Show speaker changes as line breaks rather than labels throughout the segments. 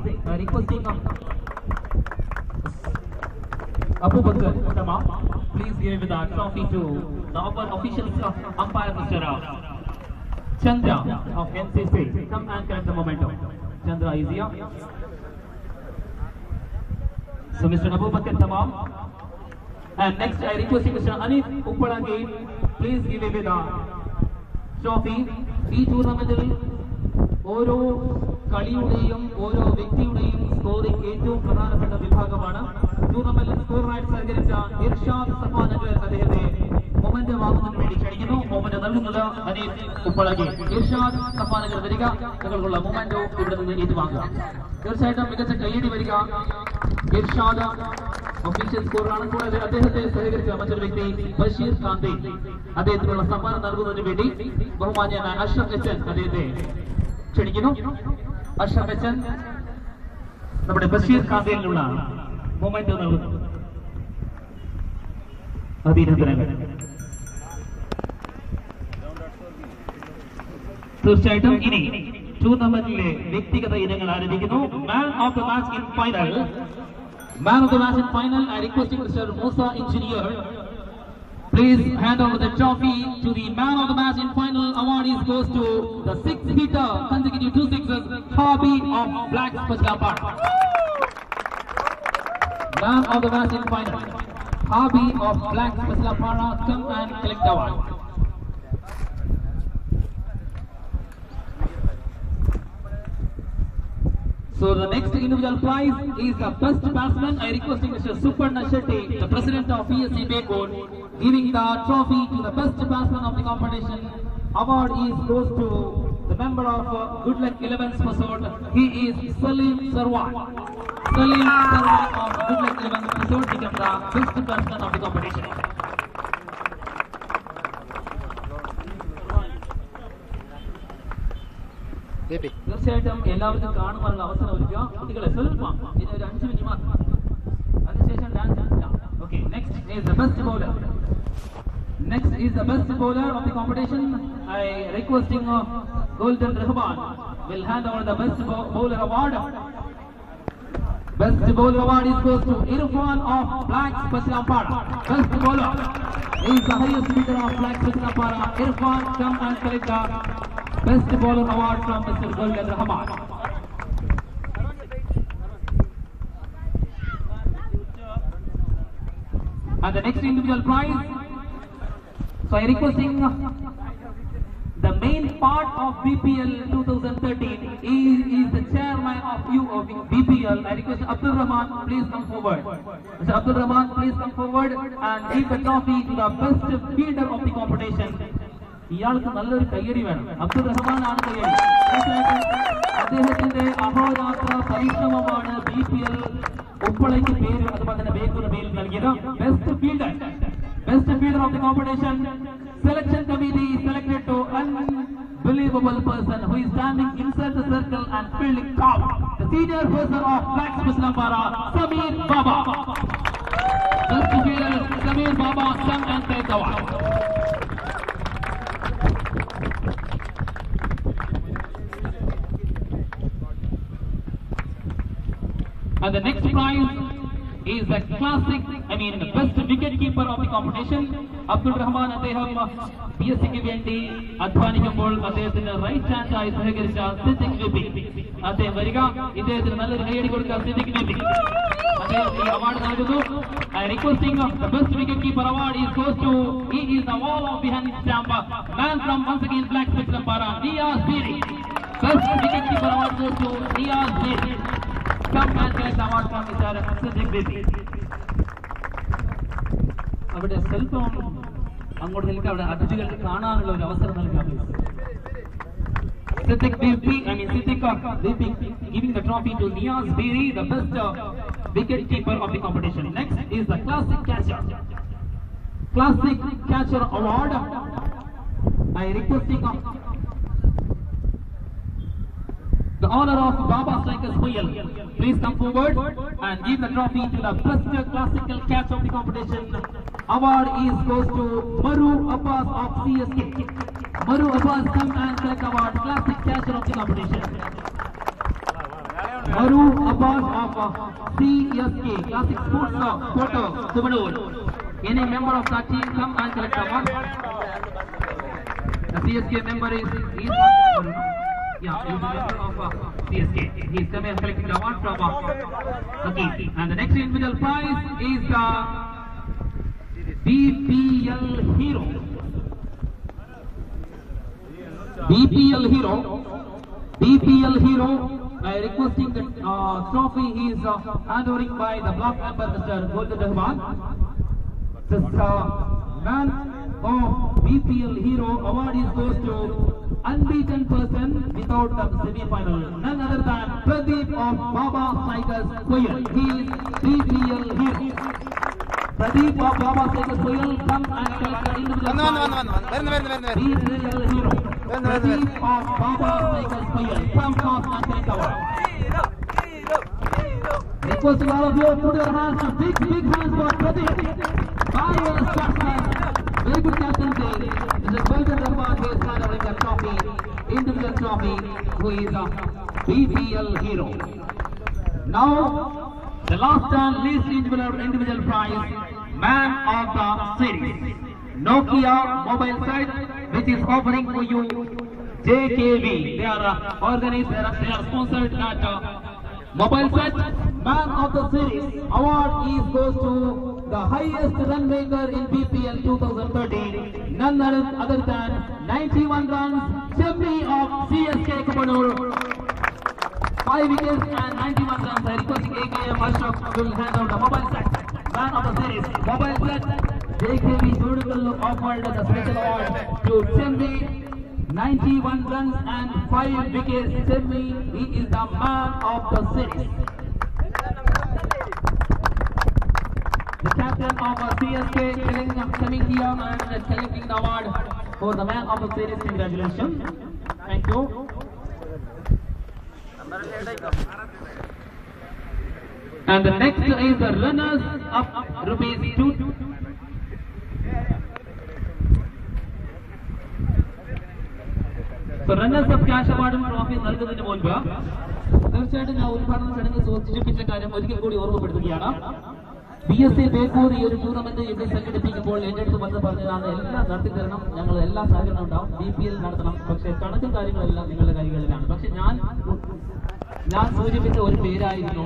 requesting Abu Bakr Tamam, please give the trophy to the official umpire Mr. Chandra of NCC. Come and collect the momentum. Chandra is here. So Mr. Abu Bakr Tamam. And next I request Mr. Anif Uppalagi, please give away the trophy. This tournament ഓരോ കളിയുടെയും ഓരോ വ്യക്തിയുടെയും scoring ഏറ്റവും പ്രധാനപ്പെട്ട വിഭാഗമാണ്. ടൂർണമെന്റിൽ സ്കോറായിട്ട് സഹകരിച്ച ഇർഷാദ് സഫാനഗർ അദ്ദേഹത്തെ moment വാങ്ങുന്നതിന് വേണ്ടി ക്ഷണിക്കുന്നു. മൊമെന്റ് നൽകുന്നത് അനീഫ് ഉപ്പളകി. ഇർഷാദ് സഫാനഗർ വരിക, നിങ്ങൾക്കുള്ള മൊമെന്റോ ഇവിടെ നിന്ന് ഏറ്റുവാങ്ങുക. തീർച്ചയായിട്ടും മികച്ച കയ്യടി വരിക. ഇർഷാദ് ഒഫീഷ്യൽ സ്കോറാണ്. കൂടാതെ അദ്ദേഹത്തെ സഹകരിച്ച മറ്റൊരു വ്യക്തി ബഷീർ കാന്തി, അദ്ദേഹത്തിനുള്ള സമ്മാനം നൽകുന്നതിന് വേണ്ടി ബഹുമാന്യനായ അഷ്റഫ് എച്ചൻ അദ്ദേഹത്തെ ക്ഷണിക്കുന്നു. അഷ്റഫ് എച്ചൻ നമ്മുടെ ബഷീർ കാന്തിയിലുള്ള മൊമെന്റ് നൽകുന്നു. അഭിനന്ദനങ്ങൾ. തീർച്ചയായിട്ടും ഇനി ടൂർണമെന്റിലെ വ്യക്തിഗത ഇനങ്ങൾ ആരംഭിക്കുന്നു. Man of the match in final. Man of the match in final, I request Mr. Musa Engineer, please hand over the trophy to the man of the match in final. Award goes to the 6-hitter, consecutive 2 sixes, Hobby of Black Pachalapara. Man of the match in final, Hobby of Black Pachalapara, come and collect the award. So the next individual prize is the best batsman. I request Mr. Suparna Shetty, the president of PSC Backbone, giving the trophy to the best batsman of the competition. Award goes to the member of Good Luck 11's Pasod. He is Salim Sarwan. Salim Sarwan of Good Luck 11's Pasod became the best batsman of the competition. തീർച്ചയായിട്ടും എല്ലാവർക്കും കാണുവാനുള്ള അവസരം ഒരുക്കുക. കുട്ടികളെ സ്വല്പം ഇനി ഒരു 5 minute മാത്രം, അതിനുശേഷം dance. Okay, next is the best bowler. Next is the best bowler of the competition. I requesting Golden Rahman will hand over the best bowler award. Best bowler award goes to Irfan of Black Pachalapara. Best bowler is the highest bidder of Black Pachalapara. Irfan, come and collect the best bowler award from Mr. Golden Rahman. And the next individual prize. So I requesting the main part of BPL 2013 is the chairman of BPL. I request Abdul Rahman, please come forward. Mr. Abdul Rahman, please come forward and give the trophy to the best fielder of the competition. ഇയാൾക്ക് നല്ലൊരു കയ്യടി വേണം. അബ്ദുൾ റഹ്മാൻ ആണ് കയ്യടി. അദ്ദേഹത്തിന്റെ അഹോരാത്ര പരിശ്രമമാണ് BPL ഉപ്പളയ്ക്ക് പേര്, അതുപോലെ തന്നെ ബേക്കൂർ പേര് നൽകിയത്. Best fielder of the competition. Selection committee selected to unbelievable person who is standing inside the circle and fielding count. The senior person of Black Pachalapara, Samir Baba. Best fielder Samir Baba, come and take the award. And the next prize is the classic, the best wicket keeper of the competition. Abdul Rahman അദ്ദേഹം PSCക്ക് വേണ്ടി അധ്വാനിക്കുമ്പോൾ അദ്ദേഹത്തിന് right hand ആയി സഹകരിച്ച Siddique V P അദ്ദേഹം വരിക. ഇദ്ദേഹത്തിന് നല്ലൊരു കൈയടി കൊടുക്കുക. സിദ്ദിഖ് വിപി അദ്ദേഹം ഈ അവാർഡ് നൽകുന്നു. Requesting the best wicket keeper award goes to, he is the wall of behind stamp, man from once again Black Pachalapara, Niyaz Biri. Best wicket keeper award goes to Niyaz Biri. Come and collect the award from Mr. Siddiq Bibi. അവിടെ സ്വല്പം അങ്ങോട്ട് നിൽക്കുക. അവിടെ അതിഥികൾക്ക് കാണാനുള്ള ഒരു അവസരം നൽകുക. Siddiq Bibi, Siddiq Bibi giving the trophy to Niyaz Biri, the best wicket keeper of the competition. Next is the classic catcher award. I requesting the honor of Baba Strikers Muyal, please come forward and give the trophy to the best classical catch of the competition. Award goes to Maru Abbas of CSK. Maru Abbas, come and collect award, classic catcher of the competition. Aru Abbas of CSK Classic Sports Photo Subanur. Any member of that team come and collect the award. The CSK member is he is a member of CSK. He is coming and collecting the award from okay. And the next individual prize is the BPL Hero. BPL Hero. Requesting the trophy is handovering by the block member Mr. Golden Rahman. This man of BPL Hero award is goes to unbeaten person without the semi-final. None other than Pradeep of Baba Cycles Koyal. He is BPL Hero. Pradeep of Baba Cycles Koyal come and collect the individual BPL Hero. Pradeep of Baba Cycles Koyal come and collect the award. Requesting all of you put your hands, big hands for Pradeep. Very good captaincy. Mr. Golden Rahman is handling the trophy, individual trophy, who is a BPL Hero. Now, the last and least individual prize, Man of the Series. Nokia mobile site, which is offering for you JKV. They are organized, they are sponsored at mobile site. Man of the Series award goes to the highest run maker in BPL 2013, none other than 91 runs, Chemmi of CSK Kapanur, 5 wickets and 91 runs. I requesting AKM Ashraf will hand out the mobile set. Man of the Series, mobile set, JKV Surugal offered the special award to Chemmi, 91 runs and 5 wickets. Chemmi, he is the man of the series. The captain of CSK coming here and collecting the award for the man of the series. Congratulations. Thank you. And the next is the runners up rupees 2. So runners up cash award and trophy നൽകുന്നതിന് മുൻപ് തീർച്ചയായിട്ടും ഞാൻ ഉദ്ഘാടന ചടങ്ങ് സൂചിപ്പിച്ച കാര്യം ഒരിക്കൽ കൂടി ഓർമ്മപ്പെടുത്തുകയാണ്. BSc ബേക്കൂർ ഈ ഒരു ടൂർണമെന്റ് ഇവിടെ സംഘടിപ്പിക്കുമ്പോൾ എന്റെ അടുത്ത് വന്ന് പറഞ്ഞതാണ് എല്ലാം നടത്തിത്തരണം, ഞങ്ങൾ എല്ലാ സഹകരണം ഉണ്ടാവും, BPL നടത്തണം, പക്ഷേ കണക്കും കാര്യങ്ങളെല്ലാം നിങ്ങളുടെ കൈകളിലാണ്. പക്ഷെ ഞാൻ സൂചിപ്പിച്ച ഒരു പേരായിരുന്നു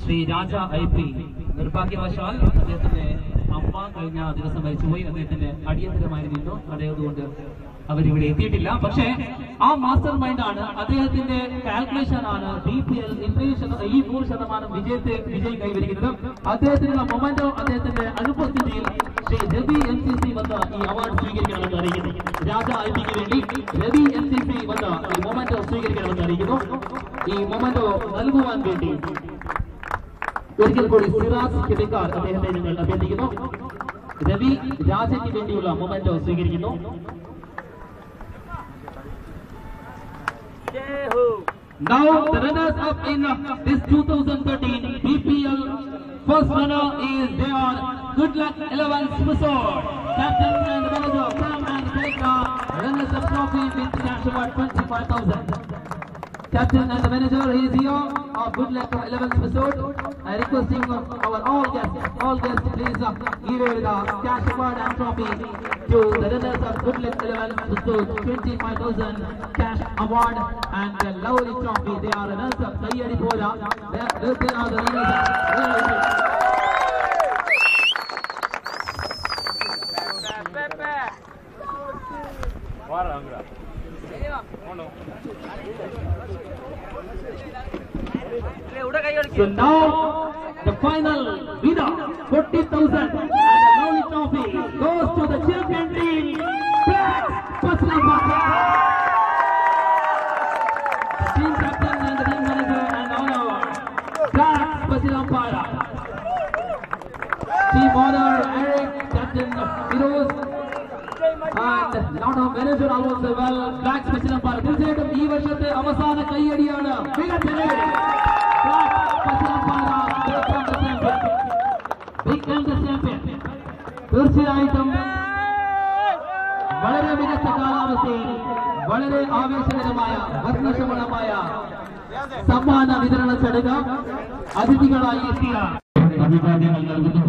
ശ്രീ രാജ IP. നിർഭാഗ്യവശാൽ അദ്ദേഹത്തിന്റെ അമ്മ കഴിഞ്ഞ ദിവസം മരിച്ചുപോയി. അദ്ദേഹത്തിന്റെ അടിയന്തരമായിരുന്നു, അതുകൊണ്ട് അവരിവിടെ എത്തിയിട്ടില്ല. പക്ഷേ ആ മാസ്റ്റർ മൈൻഡ് ആണ്, അദ്ദേഹത്തിന്റെ കാൽക്കുലേഷൻ ആണ് BPL ഈ 100% വിജയം കൈവരിക്കുന്നത്. അദ്ദേഹത്തിനുള്ള മൊമെന്റോ അദ്ദേഹത്തിന്റെ അനുപസ്ഥിതിയിൽ ശ്രീ രവി MCC വന്ന് ഈ അവാർഡ് സ്വീകരിക്കണമെന്ന് അറിയിക്കുന്നു. രാജ IPക്ക് വേണ്ടി രവി MCC വന്ന് ഈ മൊമെന്റോ സ്വീകരിക്കണമെന്ന് അറിയിക്കുന്നു. ഈ മൊമെന്റോ നൽകുവാൻ വേണ്ടി ഒരിക്കൽ കൂടി സിറാജ് കിടക്കാർ അദ്ദേഹത്തെ ഞങ്ങൾ അഭ്യർത്ഥിക്കുന്നു. രവി രാജയ്ക്ക് വേണ്ടിയുള്ള മൊമെന്റോ സ്വീകരിക്കുന്നു. Now the runners up in this 2013 BPL first runner is there. Good luck 11 Smithsord. Captain and manager come and take the runners up trophy with cash award 25,000. Captain and the manager is here. Good luck 11 Smithsord. I requesting our all guests please give the cash award and trophy to the runners of Good luck 11 Smithsord. 25,000 cash award and the lovely trophy. They are runners of Sayyadi Pola. They are the runners So now the final winner, 40,000 and a lovely trophy goes to the champion team, Black Paslampara. The team captain and the team manager and honor, Black Paslampara. Team honor, Eric, captain Firoz, and lot of manager also well, Black Paslampara. തീർച്ചയായിട്ടും ഈ വർഷത്തെ അവസാന കൈയടിയാണ്. തീർച്ചയായിട്ടും വളരെ മികച്ച കാലാവസ്ഥയിൽ വളരെ ആവേശകരമായ വർണ്ണശബളമായ സമ്മാന വിതരണ ചടങ്ങ് അതിഥികളായി എത്തിയ അഭിവാദ്യങ്ങൾ നൽകുന്നു.